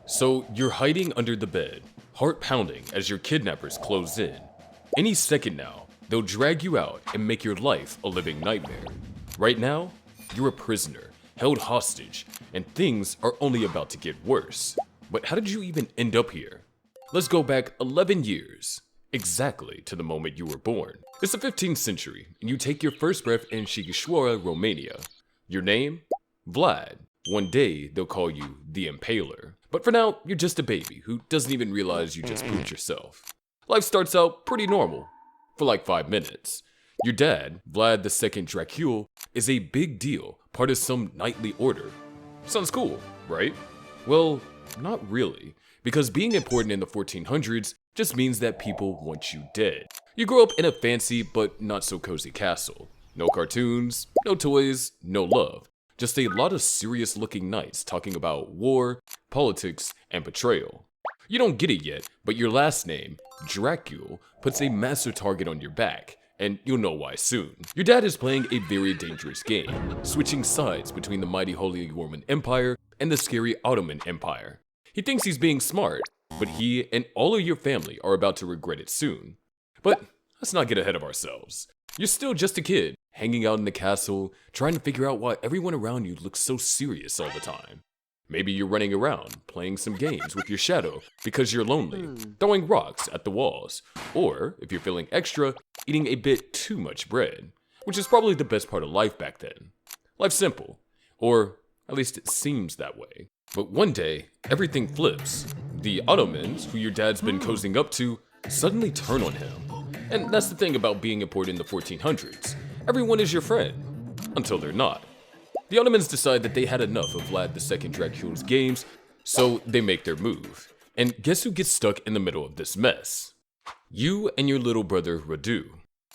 So you're hiding under the bed, heart pounding as your kidnappers close in. Any second now, they'll drag you out and make your life a living nightmare. Right now, you're a prisoner, held hostage, and things are only about to get worse. But how did you even end up here? Let's go back 11 years, exactly to the moment you were born. It's the 15th century, and you take your first breath in Sighisoara, Romania. Your name? Vlad. One day, they'll call you The Impaler. But for now, you're just a baby who doesn't even realize you just pooped yourself. Life starts out pretty normal, for like 5 minutes. Your dad, Vlad II Dracula, is a big deal, part of some knightly order. Sounds cool, right? Well, not really, because being important in the 1400s just means that people want you dead. You grow up in a fancy but not so cozy castle. No cartoons, no toys, no love. Just a lot of serious looking knights talking about war, politics, and betrayal. You don't get it yet, but your last name, Dracula, puts a massive target on your back, and you'll know why soon. Your dad is playing a very dangerous game, switching sides between the mighty Holy Roman Empire and the scary Ottoman Empire. He thinks he's being smart, but he and all of your family are about to regret it soon. But let's not get ahead of ourselves. You're still just a kid, hanging out in the castle, trying to figure out why everyone around you looks so serious all the time. Maybe you're running around, playing some games with your shadow because you're lonely, throwing rocks at the walls, or, if you're feeling extra, eating a bit too much bread, which is probably the best part of life back then. Life's simple, or at least it seems that way. But one day, everything flips. The Ottomans, who your dad's been cozying up to, suddenly turn on him. And that's the thing about being important in the 1400s. Everyone is your friend, until they're not. The Ottomans decide that they had enough of Vlad II Dracula's games, so they make their move. And guess who gets stuck in the middle of this mess? You and your little brother Radu.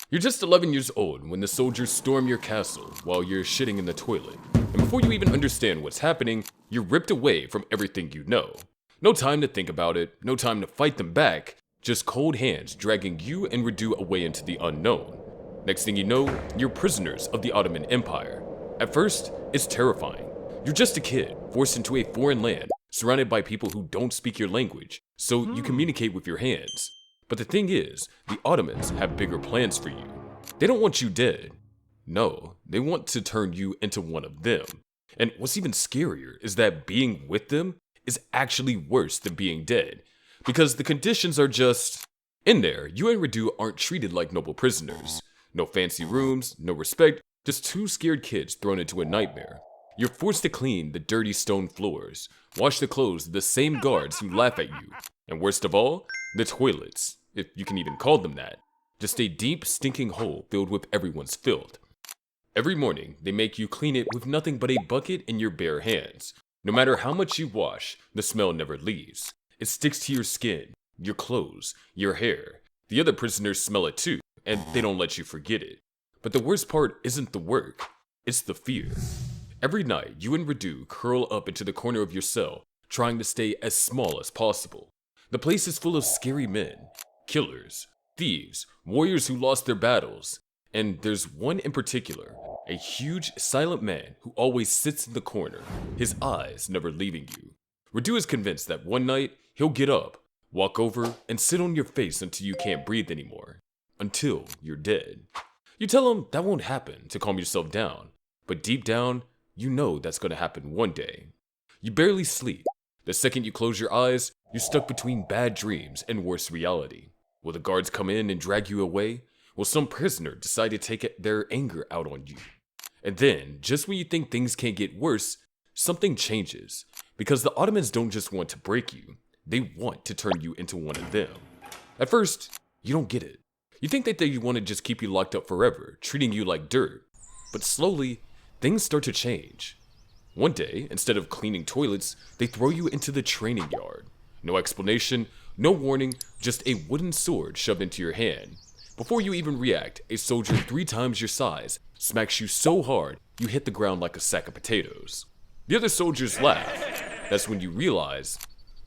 You're just 11 years old when the soldiers storm your castle while you're shitting in the toilet. And before you even understand what's happening, you're ripped away from everything you know. No time to think about it, no time to fight them back, just cold hands dragging you and Radu away into the unknown. Next thing you know, you're prisoners of the Ottoman Empire. At first, it's terrifying. You're just a kid, forced into a foreign land, surrounded by people who don't speak your language, so you communicate with your hands. But the thing is, the Ottomans have bigger plans for you. They don't want you dead. No, they want to turn you into one of them. And what's even scarier is that being with them is actually worse than being dead, because the conditions are just... In there, you and Radu aren't treated like noble prisoners. No fancy rooms, no respect, just two scared kids thrown into a nightmare. You're forced to clean the dirty stone floors, wash the clothes of the same guards who laugh at you, and worst of all, the toilets, if you can even call them that. Just a deep, stinking hole filled with everyone's filth. Every morning, they make you clean it with nothing but a bucket in your bare hands. No matter how much you wash, the smell never leaves. It sticks to your skin, your clothes, your hair. The other prisoners smell it too, and they don't let you forget it. But the worst part isn't the work, it's the fear. Every night, you and Radu curl up into the corner of your cell, trying to stay as small as possible. The place is full of scary men, killers, thieves, warriors who lost their battles. And there's one in particular, a huge, silent man who always sits in the corner, his eyes never leaving you. Radu is convinced that one night, he'll get up, walk over, and sit on your face until you can't breathe anymore. Until you're dead. You tell him that won't happen to calm yourself down, but deep down, you know that's gonna happen one day. You barely sleep. The second you close your eyes, you're stuck between bad dreams and worse reality. Will the guards come in and drag you away? Will some prisoner decide to take their anger out on you? And then, just when you think things can't get worse, something changes. Because the Ottomans don't just want to break you, they want to turn you into one of them. At first, you don't get it. You think that they want to just keep you locked up forever, treating you like dirt. But slowly, things start to change. One day, instead of cleaning toilets, they throw you into the training yard. No explanation, no warning, just a wooden sword shoved into your hand. Before you even react, a soldier 3 times your size smacks you so hard you hit the ground like a sack of potatoes. The other soldiers laugh. That's when you realize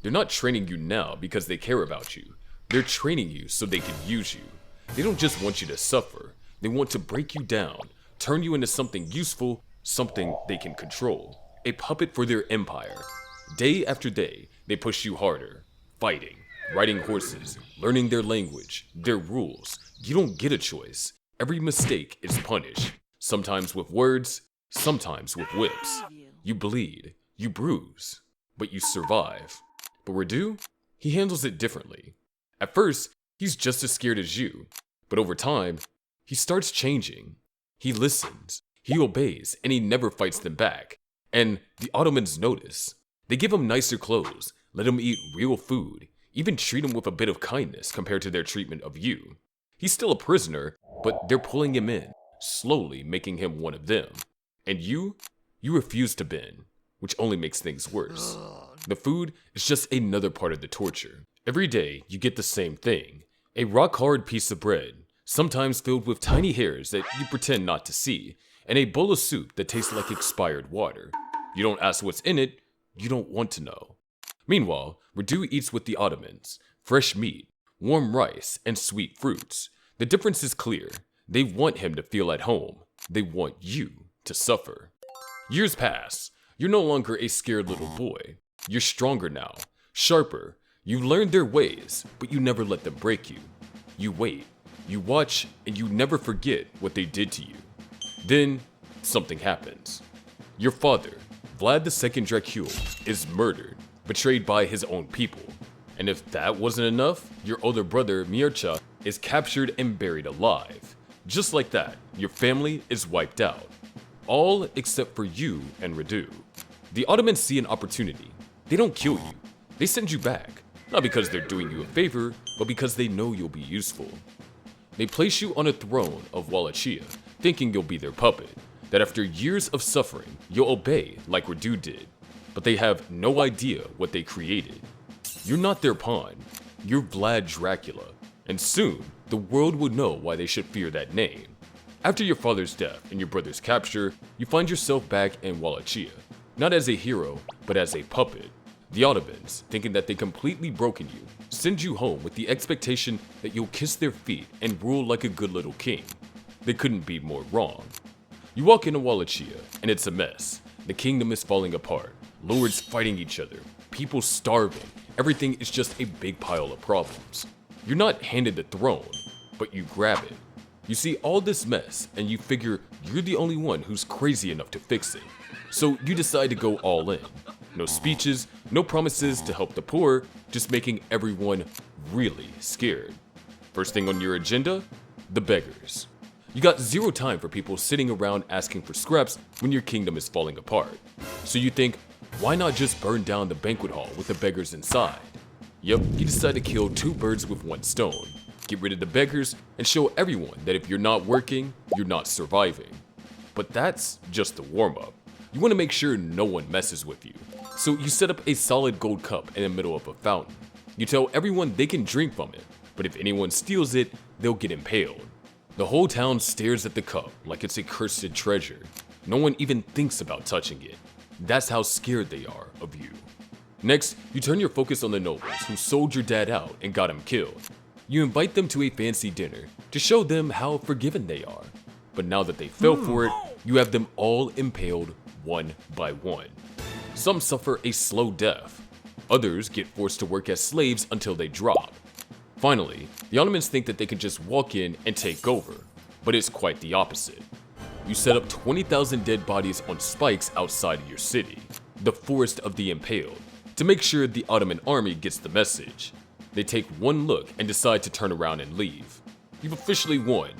they're not training you now because they care about you. They're training you so they can use you. They don't just want you to suffer. They want to break you down, turn you into something useful, something they can control. A puppet for their empire. Day after day, they push you harder, fighting, riding horses, learning their language, their rules. You don't get a choice. Every mistake is punished, sometimes with words, sometimes with whips. You bleed, you bruise, but you survive. But Radu, he handles it differently. At first, he's just as scared as you, but over time, he starts changing. He listens, he obeys, and he never fights them back. And the Ottomans notice. They give him nicer clothes, let him eat real food, even treat him with a bit of kindness compared to their treatment of you. He's still a prisoner, but they're pulling him in, slowly making him one of them. And you refuse to bend, which only makes things worse. The food is just another part of the torture. Every day, you get the same thing. A rock-hard piece of bread, sometimes filled with tiny hairs that you pretend not to see, and a bowl of soup that tastes like expired water. You don't ask what's in it, you don't want to know. Meanwhile, Radu eats with the Ottomans, fresh meat, warm rice, and sweet fruits. The difference is clear. They want him to feel at home. They want you to suffer. Years pass. You're no longer a scared little boy. You're stronger now, sharper. You've learned their ways, but you never let them break you. You wait, you watch, and you never forget what they did to you. Then, something happens. Your father, Vlad II Dracula, is murdered, betrayed by his own people. And if that wasn't enough, your older brother, Mircea, is captured and buried alive. Just like that, your family is wiped out. All except for you and Radu. The Ottomans see an opportunity. They don't kill you. They send you back. Not because they're doing you a favor, but because they know you'll be useful. They place you on a throne of Wallachia, thinking you'll be their puppet. That after years of suffering, you'll obey like Radu did. But they have no idea what they created. You're not their pawn. You're Vlad Dracula. And soon, the world will know why they should fear that name. After your father's death and your brother's capture, you find yourself back in Wallachia. Not as a hero, but as a puppet. The Ottomans, thinking that they completely broken you, send you home with the expectation that you'll kiss their feet and rule like a good little king. They couldn't be more wrong. You walk into Wallachia, and it's a mess. The kingdom is falling apart, lords fighting each other, people starving. Everything is just a big pile of problems. You're not handed the throne, but you grab it. You see all this mess, and you figure you're the only one who's crazy enough to fix it. So you decide to go all in. No speeches, no promises to help the poor, just making everyone really scared. First thing on your agenda? The beggars. You got zero time for people sitting around asking for scraps when your kingdom is falling apart. So you think, why not just burn down the banquet hall with the beggars inside? Yep, you decide to kill two birds with one stone. Get rid of the beggars and show everyone that if you're not working, you're not surviving. But that's just the warm-up. You want to make sure no one messes with you. So you set up a solid gold cup in the middle of a fountain. You tell everyone they can drink from it, but if anyone steals it, they'll get impaled. The whole town stares at the cup like it's a cursed treasure. No one even thinks about touching it. That's how scared they are of you. Next, you turn your focus on the nobles who sold your dad out and got him killed. You invite them to a fancy dinner to show them how forgiven they are. But now that they fell for it, you have them all impaled one by one. Some suffer a slow death. Others get forced to work as slaves until they drop. Finally, the Ottomans think that they can just walk in and take over, but it's quite the opposite. You set up 20,000 dead bodies on spikes outside of your city, the forest of the impaled, to make sure the Ottoman army gets the message. They take one look and decide to turn around and leave. You've officially won.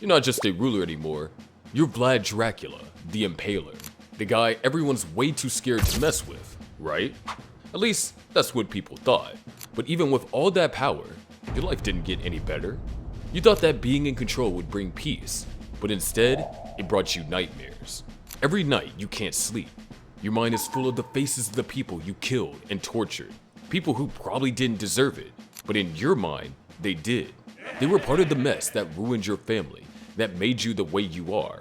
You're not just a ruler anymore. You're Vlad Dracula, the Impaler. The guy everyone's way too scared to mess with, right? At least, that's what people thought. But even with all that power, your life didn't get any better. You thought that being in control would bring peace, but instead, it brought you nightmares. Every night, you can't sleep. Your mind is full of the faces of the people you killed and tortured. People who probably didn't deserve it, but in your mind, they did. They were part of the mess that ruined your family, that made you the way you are.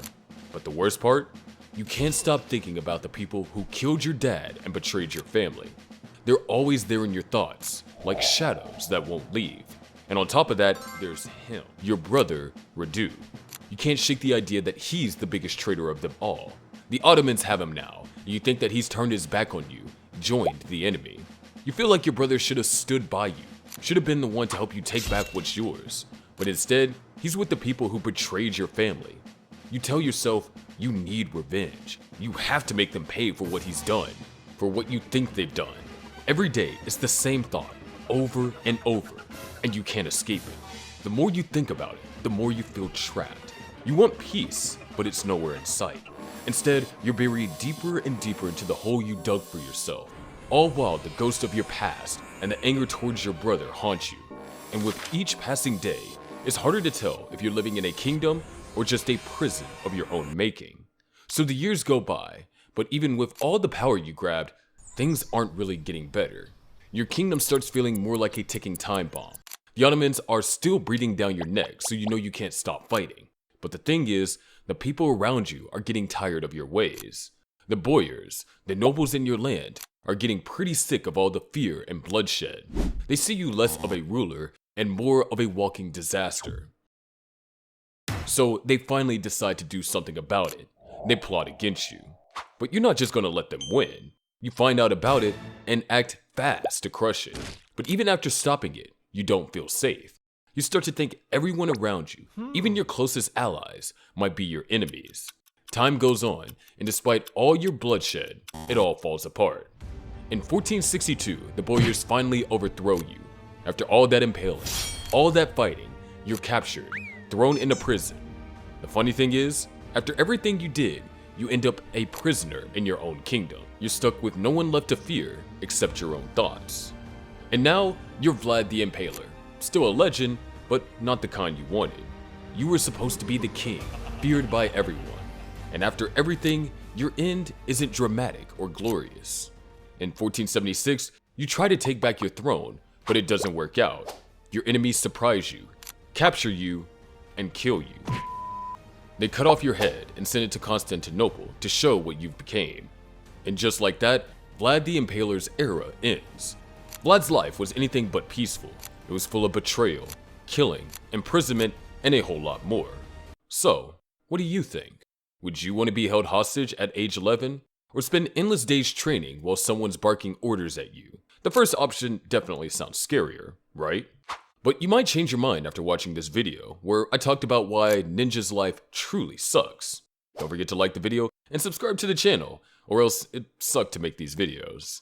But the worst part? You can't stop thinking about the people who killed your dad and betrayed your family. They're always there in your thoughts, like shadows that won't leave. And on top of that, there's him, your brother, Radu. You can't shake the idea that he's the biggest traitor of them all. The Ottomans have him now, and you think that he's turned his back on you, joined the enemy. You feel like your brother should have stood by you, should have been the one to help you take back what's yours. But instead, he's with the people who betrayed your family. You tell yourself you need revenge. You have to make them pay for what he's done, for what you think they've done. Every day, it's the same thought, over and over, and you can't escape it. The more you think about it, the more you feel trapped. You want peace, but it's nowhere in sight. Instead, you're buried deeper and deeper into the hole you dug for yourself, all while the ghost of your past and the anger towards your brother haunt you. And with each passing day, it's harder to tell if you're living in a kingdom or just a prison of your own making. So the years go by, but even with all the power you grabbed, things aren't really getting better. Your kingdom starts feeling more like a ticking time bomb. The Ottomans are still breathing down your neck, so you know you can't stop fighting. But the thing is, the people around you are getting tired of your ways. The boyars, the nobles in your land, are getting pretty sick of all the fear and bloodshed. They see you less of a ruler and more of a walking disaster. So they finally decide to do something about it. They plot against you. But you're not just gonna let them win. You find out about it and act fast to crush it. But even after stopping it, you don't feel safe. You start to think everyone around you, even your closest allies, might be your enemies. Time goes on, and despite all your bloodshed, it all falls apart. In 1462, the boyars finally overthrow you. After all that impaling, all that fighting, you're captured, thrown into prison. The funny thing is, after everything you did, you end up a prisoner in your own kingdom. You're stuck with no one left to fear except your own thoughts. And now, you're Vlad the Impaler. Still a legend, but not the kind you wanted. You were supposed to be the king, feared by everyone. And after everything, your end isn't dramatic or glorious. In 1476, you try to take back your throne, but it doesn't work out. Your enemies surprise you, capture you, and kill you. They cut off your head and send it to Constantinople to show what you became. And just like that, Vlad the Impaler's era ends. Vlad's life was anything but peaceful. It was full of betrayal, killing, imprisonment, and a whole lot more. So, what do you think? Would you want to be held hostage at age 11? Or spend endless days training while someone's barking orders at you? The first option definitely sounds scarier, right? But you might change your mind after watching this video, where I talked about why Ninja's life truly sucks. Don't forget to like the video and subscribe to the channel, or else it sucked to make these videos.